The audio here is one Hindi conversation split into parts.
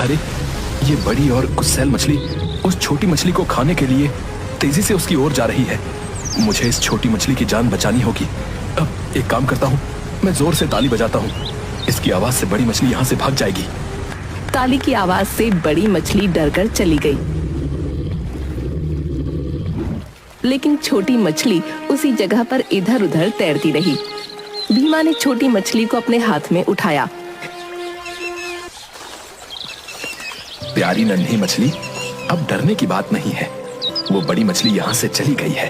अरे, ये बड़ी और गुस्सैल मछली उस छोटी मछली को खाने के लिए तेजी से उसकी ओर जा रही है। मुझे इस छोटी मछली की जान बचानी होगी। अब एक काम करता हूँ, मैं जोर से ताली बजाता हूँ। इसकी आवाज से बड़ी मछली यहाँ से भाग जाएगी। ताली की आवाज से बड़ी मछली डरकर चली गई, लेकिन छोटी मछली उसी जगह पर इधर उधर तैरती रही। भीमा ने छोटी मछली को अपने हाथ में उठाया। प्यारी नन्ही मछली, अब डरने की बात नहीं है। वो बड़ी मछली यहाँ से चली गई है।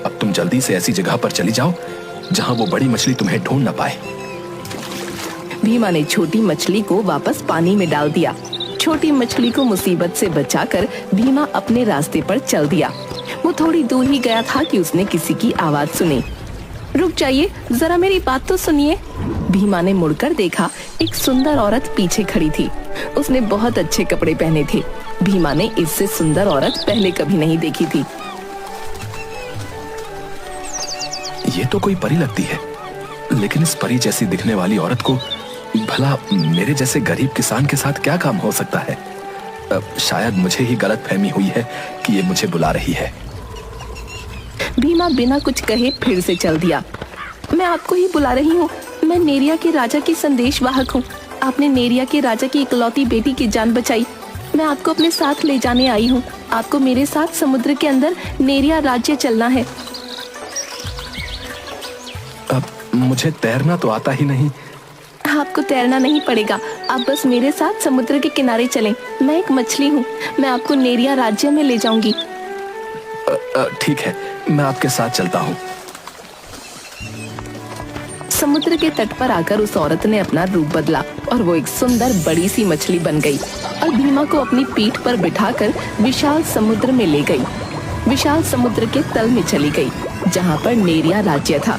अब तुम जल्दी से ऐसी जगह पर चली जाओ जहाँ वो बड़ी मछली तुम्हें ढूंढ न पाए। भीमा ने छोटी मछली को वापस पानी में डाल दिया। छोटी मछली को मुसीबत से बचाकर भीमा अपने रास्ते पर चल दिया। वो थोड़ी दूर ही गया था कि उसने किसी की आवाज सुनी। रुक जाइए, जरा मेरी बात तो सुनिए। भीमा ने मुड़कर देखा, एक सुंदर औरत पीछे खड़ी थी। उसने बहुत अच्छे कपड़े पहने थे। भीमा ने इससे सुंदर औरत पहले कभी नहीं देखी थी। ये तो कोई परी लगती है, लेकिन इस परी जैसी दिखने वाली औरत को भला मेरे जैसे गरीब किसान के साथ क्या काम हो सकता है? शायद मुझे ही गलतफहमी हुई है कि ये मुझे बुला रही है। भीमा बिना कुछ कहे फिर से चल दिया। मैं आपको ही बुला रही हूँ। मैं नेरिया के राजा की संदेशवाहक हूँ। आपने नेरिया के राजा की इकलौती बेटी की जान बचाई। मैं आपको अपने साथ ले जाने आई हूँ। आपको मेरे साथ समुद्र के अंदर नेरिया राज्य चलना है। अब मुझे तैरना तो आता ही नहीं। आपको तैरना नहीं पड़ेगा, आप बस मेरे साथ समुद्र के किनारे चलें। मैं एक मछली हूँ, मैं आपको नेरिया राज्य में ले जाऊंगी। ठीक है, मैं आपके साथ चलता हूँ। समुद्र के तट पर आकर उस औरत ने अपना रूप बदला और वो एक सुंदर बड़ी सी मछली बन गई और भीमा को अपनी पीठ पर बिठाकर विशाल समुद्र में ले गई। विशाल समुद्र के तल में चली गई जहाँ पर नेरिया राज्य था।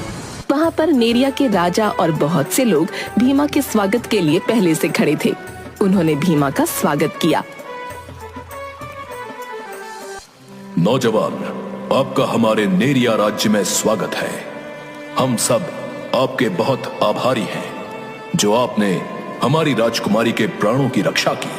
वहाँ पर नेरिया के राजा और बहुत से लोग भीमा के स्वागत के लिए पहले से खड़े थे। उन्होंने भीमा का स्वागत किया। नौजवान, आपका हमारे नेरिया राज्य में स्वागत है। हम सब आपके बहुत आभारी हैं जो आपने हमारी राजकुमारी के प्राणों की रक्षा की।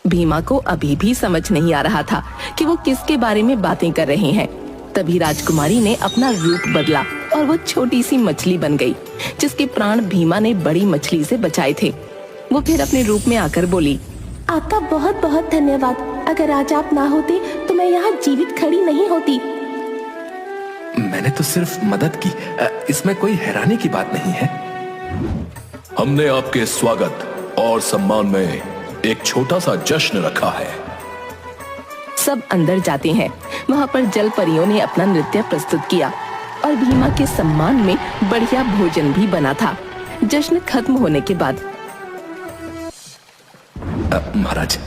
भीमा को अभी भी समझ नहीं आ रहा था कि वो किसके बारे में बातें कर रहे हैं। तभी राजकुमारी ने अपना रूप बदला और वो छोटी सी मछली बन गई जिसके प्राण भीमा ने बड़ी मछली से बचाए थे। वो फिर अपने रूप में आकर बोली, आपका बहुत बहुत धन्यवाद। अगर आज आप ना होते तो मैं यहाँ जीवित खड़ी नहीं होती। मैंने तो सिर्फ मदद की, इसमें कोई हैरानी की बात नहीं है। हमने आपके स्वागत और सम्मान में एक छोटा सा जश्न रखा है। सब अंदर जाते हैं। वहाँ पर जल परियों ने अपना नृत्य प्रस्तुत किया और भीमा के सम्मान में बढ़िया भोजन भी बना था। जश्न खत्म होने के बाद महाराज,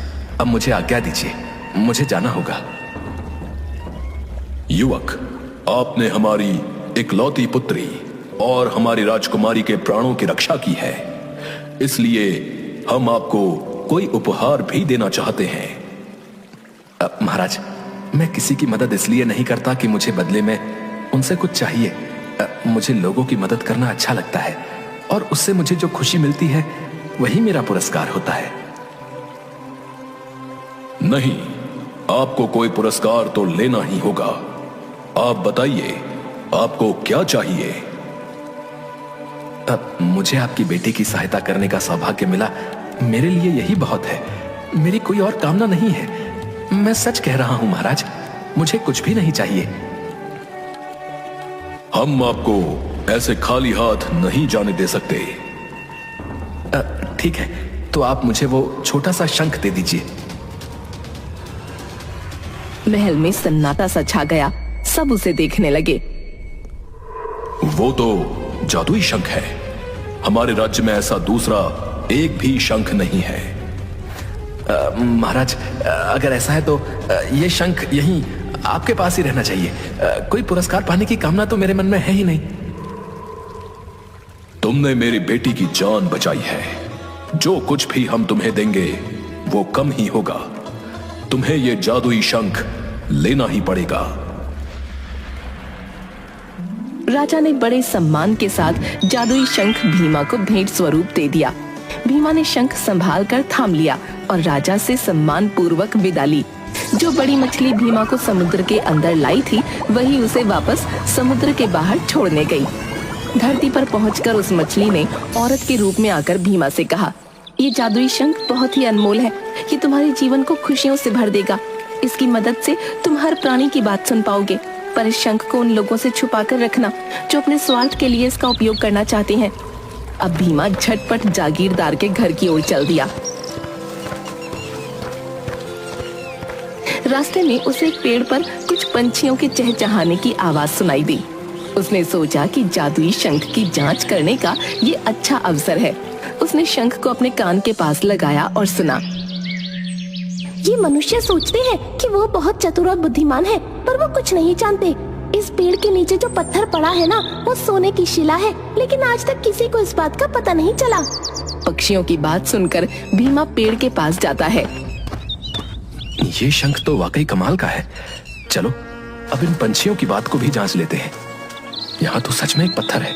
अब मुझे आज्ञा दीजिए, मुझे जाना होगा। युवक, आपने हमारी इकलौती पुत्री और हमारी राजकुमारी के प्राणों की रक्षा की है, इसलिए हम आपको कोई उपहार भी देना चाहते हैं। महाराज, मैं किसी की मदद इसलिए नहीं करता कि मुझे बदले में उनसे कुछ चाहिए। मुझे लोगों की मदद करना अच्छा लगता है और उससे मुझे जो खुशी मिलती है वही मेरा पुरस्कार होता है। नहीं, आपको कोई पुरस्कार तो लेना ही होगा। आप बताइए, आपको क्या चाहिए? अब मुझे आपकी बेटी की सहायता करने का सौभाग्य मिला, मेरे लिए यही बहुत है। मेरी कोई और कामना नहीं है। मैं सच कह रहा हूं महाराज, मुझे कुछ भी नहीं चाहिए। हम आपको ऐसे खाली हाथ नहीं जाने दे सकते। ठीक है, तो आप मुझे वो छोटा सा शंख दे दीजिए। महल में सन्नाटा सा छा गया। सब उसे देखने लगे। वो तो जादुई शंख है। हमारे राज्य में ऐसा दूसरा एक भी शंख नहीं है। महाराज, अगर ऐसा है तो ये शंख यहीं आपके पास ही रहना चाहिए। कोई पुरस्कार पाने की कामना तो मेरे मन में है ही नहीं। तुमने मेरी बेटी की जान बचाई है। जो कुछ भी हम तुम्हें देंगे वो कम ही होगा। तुम्हें ये जादुई शंख लेना ही पड़ेगा। राजा ने बड़े सम्मान के साथ जादुई शंख भीमा को भेंट स्वरूप दे दिया। भीमा ने शंख संभाल कर थाम लिया और राजा से सम्मान पूर्वक विदा ली। जो बड़ी मछली भीमा को समुद्र के अंदर लाई थी वही उसे वापस समुद्र के बाहर छोड़ने गई। धरती पर पहुंचकर उस मछली ने औरत के रूप में आकर भीमा से कहा, ये जादुई शंख बहुत ही अनमोल है। ये तुम्हारे जीवन को खुशियों से भर देगा। इसकी मदद से तुम हर प्राणी की बात सुन पाओगे, पर इस शंख को उन लोगों से छुपा कर रखना जो अपने स्वार्थ के लिए इसका उपयोग करना चाहते हैं। अब भीमा झटपट जागीरदार के घर की ओर चल दिया। रास्ते में उसे एक पेड़ पर कुछ पंछियों के चहचहाने की आवाज सुनाई दी। उसने सोचा कि जादुई शंख की जांच करने का ये अच्छा अवसर है। उसने शंख को अपने कान के पास लगाया और सुना। ये मनुष्य सोचते हैं कि वो बहुत चतुर और बुद्धिमान है, पर वो कुछ नहीं जानते। इस पेड़ के नीचे जो पत्थर पड़ा है ना, वो सोने की शिला है, लेकिन आज तक किसी को इस बात का पता नहीं चला। पक्षियों की बात सुनकर भीमा पेड़ के पास जाता है। ये शंख तो वाकई कमाल का है। चलो अब इन पंछियों की बात को भी जांच लेते हैं। यहाँ तो सच में एक पत्थर है,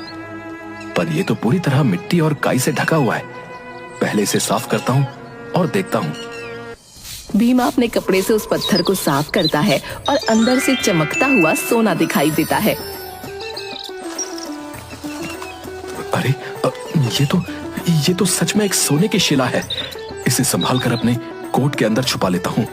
पर यह तो पूरी तरह मिट्टी और काई से ढका हुआ है। पहले इसे साफ करता हूँ और देखता हूँ। भीमा अपने कपड़े से उस पत्थर को साफ करता है और अंदर से चमकता हुआ सोना दिखाई देता है। अरे ये तो सच में एक सोने की शिला है। इसे संभाल कर अपने कोट के अंदर छुपा लेता हूँ।